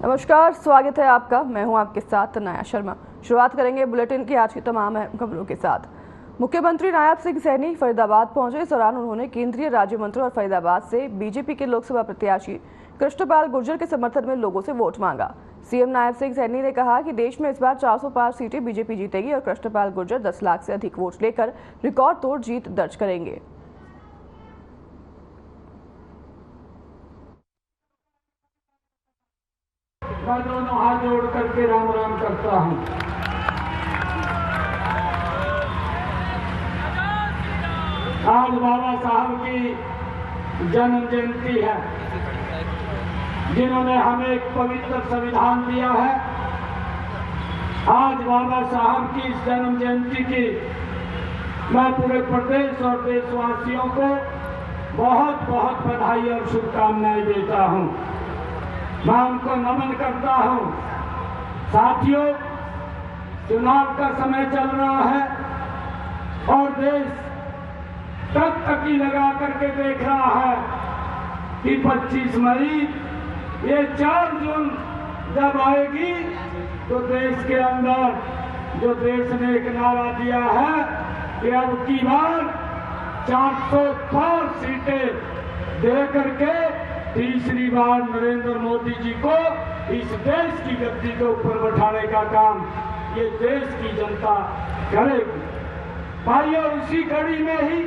नमस्कार, स्वागत है आपका। मैं हूं आपके साथ नया शर्मा। शुरुआत करेंगे बुलेटिन की आज की तमाम अहम खबरों के साथ। मुख्यमंत्री नायब सिंह सैनी फरीदाबाद पहुंचे। इस दौरान उन्होंने केंद्रीय राज्य मंत्री और फरीदाबाद से बीजेपी के लोकसभा प्रत्याशी कृष्णपाल गुर्जर के समर्थन में लोगों से वोट मांगा। सीएम नायब सिंह सैनी ने कहा कि देश में इस बार 400 पार सीटें बीजेपी जीतेगी और कृष्णपाल गुर्जर 10 लाख से अधिक वोट लेकर रिकॉर्ड तोड़ जीत दर्ज करेंगे। मैं दोनों हाथ जोड़ करके राम राम करता हूं। आज बाबा साहब की जन्म जयंती है, जिन्होंने हमें एक पवित्र संविधान दिया है। आज बाबा साहब की इस जन्म जयंती की मैं पूरे प्रदेश और देशवासियों को बहुत बहुत बधाई और शुभकामनाएं देता हूं। मैं उनको नमन करता हूं। साथियों, चुनाव का समय चल रहा है और देश टकटकी लगा करके देख रहा है कि 25 मई ये 4 जून जब आएगी तो देश के अंदर जो देश ने एक नारा दिया है कि अब की बार 400 पार सीटें दे करके तीसरी बार नरेंद्र मोदी जी को इस देश की गद्दी के ऊपर बैठाने का काम ये देश की जनता करेगी। भाइयों, उसी कड़ी में ही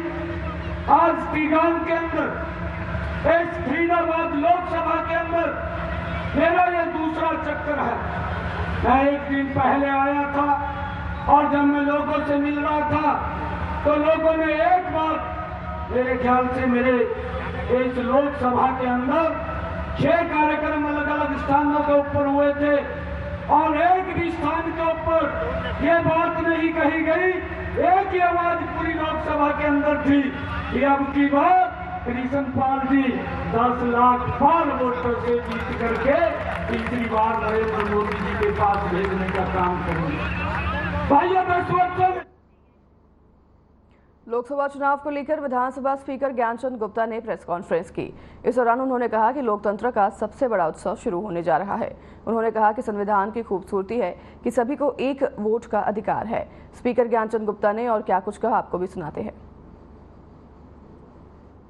आज टीगांव के अंदर, इस फरीदाबाद लोकसभा के अंदर मेरा ये दूसरा चक्कर है। मैं एक दिन पहले आया था और जब मैं लोगों से मिल रहा था तो लोगों ने एक बार मेरे ख्याल से मेरे इस लोकसभा के अंदर 6 कार्यक्रम अलग अलग स्थानों के ऊपर हुए थे और एक भी स्थान के ऊपर ये बात नहीं कही गई, एक ही आवाज पूरी लोकसभा के अंदर थी कि अब की बार कृष्णपाल जी 10 लाख पार वोटों से जीत करके तीसरी बार नरेंद्र मोदी जी के पास भेजने का काम करेंगे। भाइयों, 10 वर्षों में लोकसभा चुनाव को लेकर विधानसभा स्पीकर ज्ञानचंद गुप्ता ने प्रेस कॉन्फ्रेंस की। इस दौरान उन्होंने कहा कि लोकतंत्र का सबसे बड़ा उत्सव शुरू होने जा रहा है। उन्होंने कहा कि संविधान की खूबसूरती है कि सभी को एक वोट का अधिकार है। स्पीकर ज्ञानचंद गुप्ता ने और क्या कुछ कहा, आपको भी सुनाते हैं।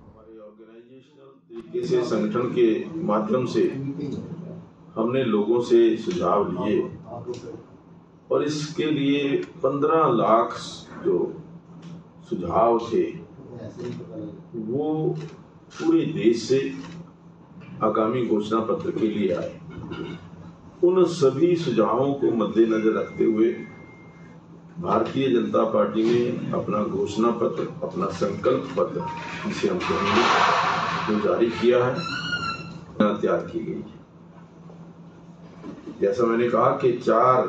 हमारे ऑर्गेनाइजेशनल तरीके से संगठन के माध्यम से हमने लोगों से सुझाव लिए और इसके लिए 15 लाख जो सुझाव थे वो पूरे देश से आगामी घोषणा पत्र के लिए आए। उन सभी सुझावों को मद्देनजर रखते हुए भारतीय जनता पार्टी ने अपना घोषणा पत्र, अपना संकल्प पत्र, जिसे हम कहेंगे, जो जारी किया है, तैयार की गई है। जैसा मैंने कहा कि 4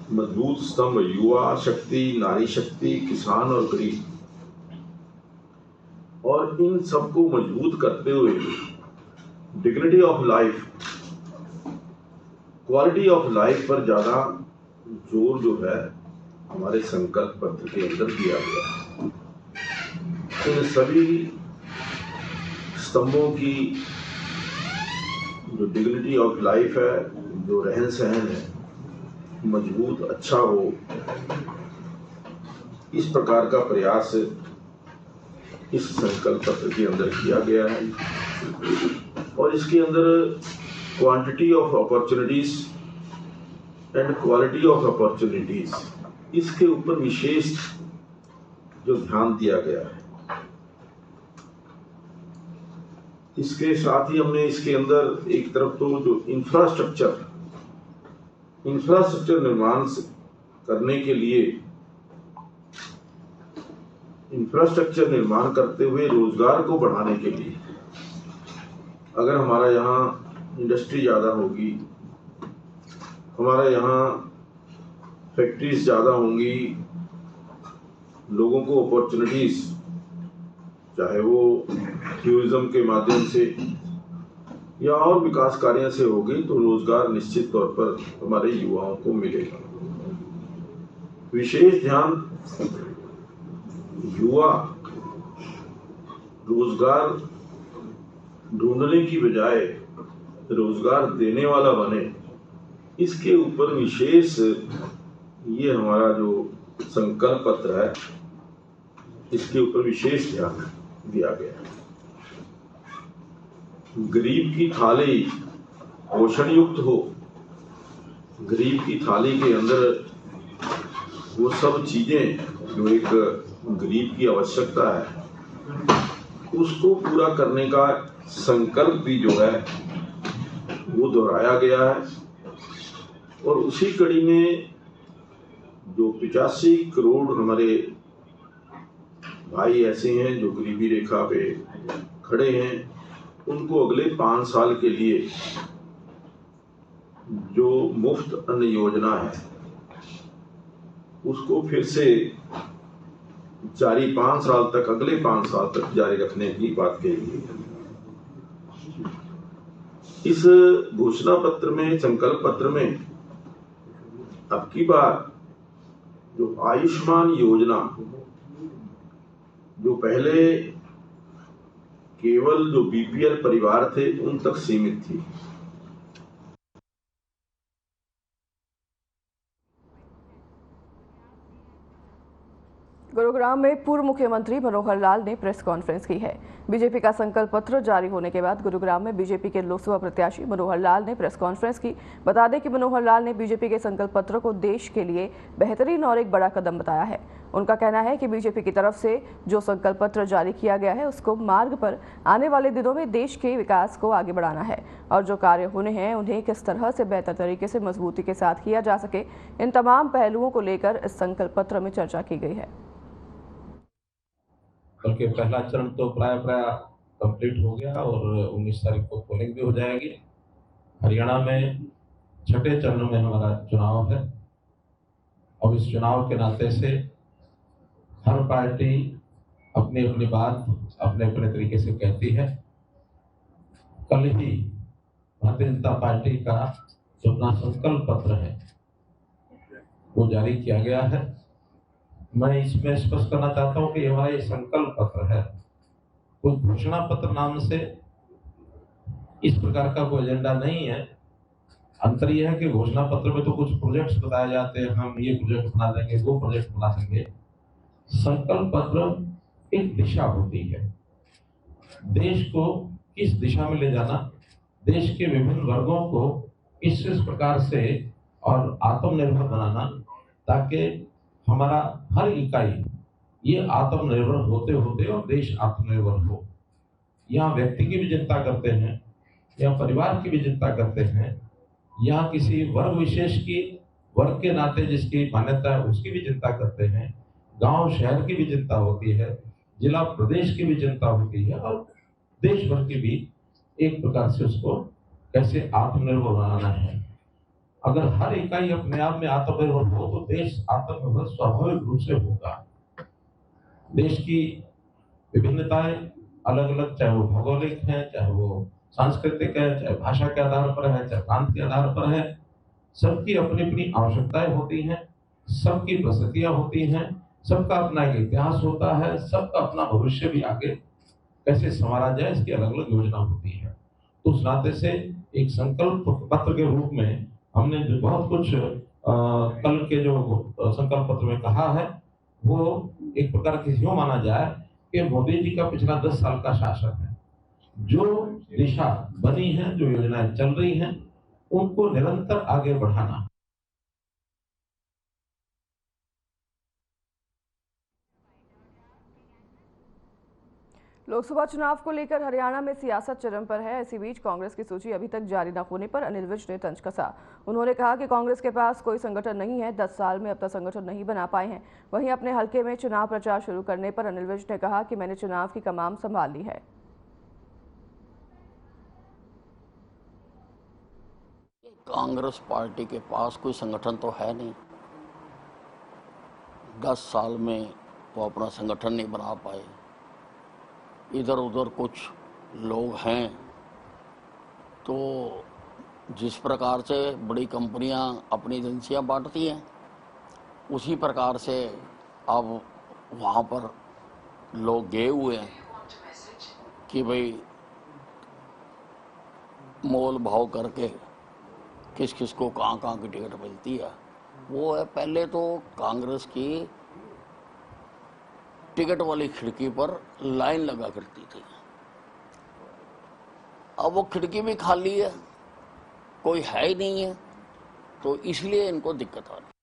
मजबूत स्तंभ, युवा शक्ति, नारी शक्ति, किसान और गरीब, और इन सबको मजबूत करते हुए dignity of life, quality of life पर ज्यादा जोर जो है हमारे संकल्प पत्र के अंदर दिया गया है। इन सभी स्तंभों की जो डिग्निटी ऑफ लाइफ है, जो रहन सहन है, मजबूत, अच्छा हो, इस प्रकार का प्रयास इस संकल्प पत्र के अंदर किया गया है। और इसके अंदर quantity of opportunities and quality of opportunities, इसके ऊपर विशेष जो ध्यान दिया गया है। इसके साथ ही हमने इसके अंदर एक तरफ तो जो इंफ्रास्ट्रक्चर निर्माण करने के लिए, इंफ्रास्ट्रक्चर निर्माण करते हुए रोजगार को बढ़ाने के लिए, अगर हमारा यहाँ इंडस्ट्री ज्यादा होगी, हमारा यहाँ फैक्ट्रीज ज्यादा होंगी, लोगों को अपॉर्चुनिटीज, चाहे वो टूरिज्म के माध्यम से या और विकास कार्यों से होगी, तो रोजगार निश्चित तौर पर हमारे युवाओं को मिलेगा। विशेष ध्यान युवा रोजगार ढूंढने की बजाय रोजगार देने वाला बने, इसके ऊपर विशेष ये हमारा जो संकल्प पत्र है, इसके ऊपर विशेष ध्यान दिया गया है। गरीब की थाली पोषण युक्त हो, गरीब की थाली के अंदर वो सब चीजें जो एक गरीब की आवश्यकता है, उसको पूरा करने का संकल्प भी जो है वो दोहराया गया है। और उसी कड़ी में जो 85 करोड़ हमारे भाई ऐसे हैं जो गरीबी रेखा पे खड़े हैं, उनको अगले 5 साल के लिए जो मुफ्त अन्न योजना है उसको फिर से जारी 5 साल तक, अगले 5 साल तक जारी रखने की बात कही गई है। इस घोषणा पत्र में, संकल्प पत्र में अब की बार जो आयुष्मान योजना, जो पहले केवल जो बीपीएल परिवार थे उन तक सीमित थी, गुरुग्राम में पूर्व मुख्यमंत्री मनोहर लाल ने प्रेस कॉन्फ्रेंस की है। बीजेपी का संकल्प पत्र जारी होने के बाद गुरुग्राम में बीजेपी के लोकसभा प्रत्याशी मनोहर लाल ने प्रेस कॉन्फ्रेंस की। बता दें कि मनोहर लाल ने बीजेपी के संकल्प पत्र को देश के लिए बेहतरीन और एक बड़ा कदम बताया है। उनका कहना है कि बीजेपी की तरफ से जो संकल्प पत्र जारी किया गया है उसको मार्ग पर आने वाले दिनों में देश के विकास को आगे बढ़ाना है और जो कार्य होने हैं उन्हें किस तरह से बेहतर तरीके से मजबूती के साथ किया जा सके, इन तमाम पहलुओं को लेकर इस संकल्प पत्र में चर्चा की गई है। बल्कि पहला चरण तो प्राय कंप्लीट हो गया और 19 तारीख को पोलिंग भी हो जाएगी। हरियाणा में छठे चरण में हमारा चुनाव है और इस चुनाव के नाते से हर पार्टी अपनी अपनी बात अपने अपने तरीके से कहती है। कल ही भारतीय जनता पार्टी का जो अपना संकल्प पत्र है वो जारी किया गया है। मैं इसमें स्पष्ट करना चाहता हूं कि हमारा ये संकल्प पत्र है, कोई घोषणा पत्र नाम से इस प्रकार का कोई एजेंडा नहीं है। अंतर यह है कि घोषणा पत्र में तो कुछ प्रोजेक्ट्स बताए जाते हैं, हम ये प्रोजेक्ट बना देंगे, वो प्रोजेक्ट बना देंगे। संकल्प पत्र एक दिशा होती है, देश को किस दिशा में ले जाना, देश के विभिन्न वर्गों को किस प्रकार से और आत्मनिर्भर बनाना, ताकि हमारा हर इकाई ये आत्मनिर्भर होते होते और देश आत्मनिर्भर हो। यहाँ व्यक्ति की भी चिंता करते हैं, या परिवार की भी चिंता करते हैं, यहाँ किसी वर्ग विशेष की वर्ग के नाते जिसकी मान्यता है उसकी भी चिंता करते हैं, गांव शहर की भी चिंता होती है, जिला प्रदेश की भी चिंता होती है और देश भर की भी एक प्रकार से उसको कैसे आत्मनिर्भर बनाना है। अगर हर इकाई अपने आप में आत्मनिर्भर हो तो देश आत्मनिर्भर स्वाभाविक रूप से होगा। देश की विभिन्नताएं अलग अलग, चाहे वो भौगोलिक है, चाहे वो सांस्कृतिक है, चाहे भाषा के आधार पर है, चाहे प्रांत के आधार पर है, सबकी अपनी अपनी आवश्यकताएं होती हैं, सबकी परिस्थितियां होती हैं, सबका अपना एक इतिहास होता है, सबका अपना भविष्य भी आगे कैसे संवारा जाए इसकी अलग अलग योजना होती है। तो उस नाते से एक संकल्प पत्र के रूप में हमने जो बहुत कुछ कल के जो संकल्प पत्र में कहा है वो एक प्रकार से यूं माना जाए कि मोदी जी का पिछला 10 साल का शासन है, जो दिशा बनी है, जो योजनाएं चल रही हैं, उनको निरंतर आगे बढ़ाना। लोकसभा चुनाव को लेकर हरियाणा में सियासत चरम पर है। इसी बीच कांग्रेस की सूची अभी तक जारी न होने पर अनिल विज ने तंज कसा। उन्होंने कहा कि कांग्रेस के पास कोई संगठन नहीं है, 10 साल में अब तक संगठन नहीं बना पाए हैं। वहीं अपने हलके में चुनाव प्रचार शुरू करने पर अनिल विज ने कहा कि मैंने चुनाव की कमान संभाल ली है। कांग्रेस पार्टी के पास कोई संगठन तो है नहीं, 10 साल में वो अपना संगठन नहीं बना पाए। इधर उधर कुछ लोग हैं, तो जिस प्रकार से बड़ी कंपनियां अपनी एजेंसियां बांटती हैं उसी प्रकार से अब वहाँ पर लोग गए हुए हैं कि भाई मोल भाव करके किस किस को कहाँ कहाँ की टिकट मिलती है, वो है पहले तो कांग्रेस की टिकट वाली खिड़की पर लाइन लगा करती थी। अब वो खिड़की भी खाली है, कोई है ही नहीं है, तो इसलिए इनको दिक्कत आ रही है।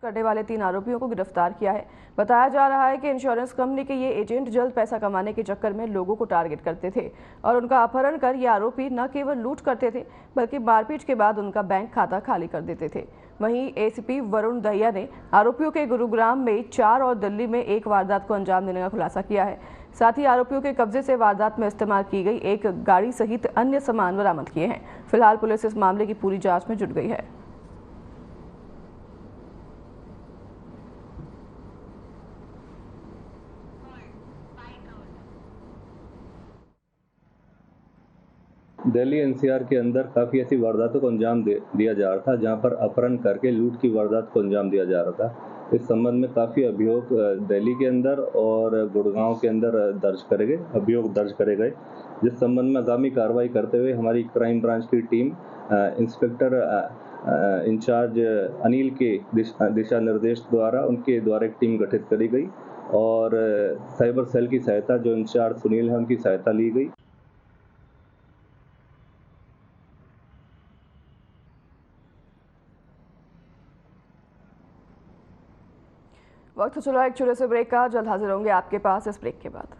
करने वाले 3 आरोपियों को गिरफ्तार किया है। बताया जा रहा है कि इंश्योरेंस कंपनी के ये एजेंट जल्द पैसा कमाने के चक्कर में लोगों को टारगेट करते थे और उनका अपहरण कर ये आरोपी न केवल लूट करते थे बल्कि मारपीट के बाद उनका बैंक खाता खाली कर देते थे। वहीं एसीपी वरुण दहिया ने आरोपियों के गुरुग्राम में 4 और दिल्ली में 1 वारदात को अंजाम देने का खुलासा किया है। साथ ही आरोपियों के कब्जे से वारदात में इस्तेमाल की गई एक गाड़ी सहित अन्य सामान बरामद किए हैं। फिलहाल पुलिस इस मामले की पूरी जाँच में जुट गई है। दिल्ली एनसीआर के अंदर काफ़ी ऐसी वारदातों को अंजाम दिया जा रहा था जहां पर अपहरण करके लूट की वारदात को अंजाम दिया जा रहा था। इस संबंध में काफ़ी अभियोग दिल्ली के अंदर और गुड़गांव के अंदर अभियोग दर्ज करे गए, जिस संबंध में आगामी कार्रवाई करते हुए हमारी क्राइम ब्रांच की टीम इंस्पेक्टर इंचार्ज अनिल के दिशा निर्देश द्वारा उनके द्वारा एक टीम गठित करी गई और साइबर सेल की सहायता जो इंचार्ज सुनील है उनकी सहायता ली गई। वक्त चला एक छोटे से ब्रेक का, जल्द हाजिर होंगे आपके पास इस ब्रेक के बाद।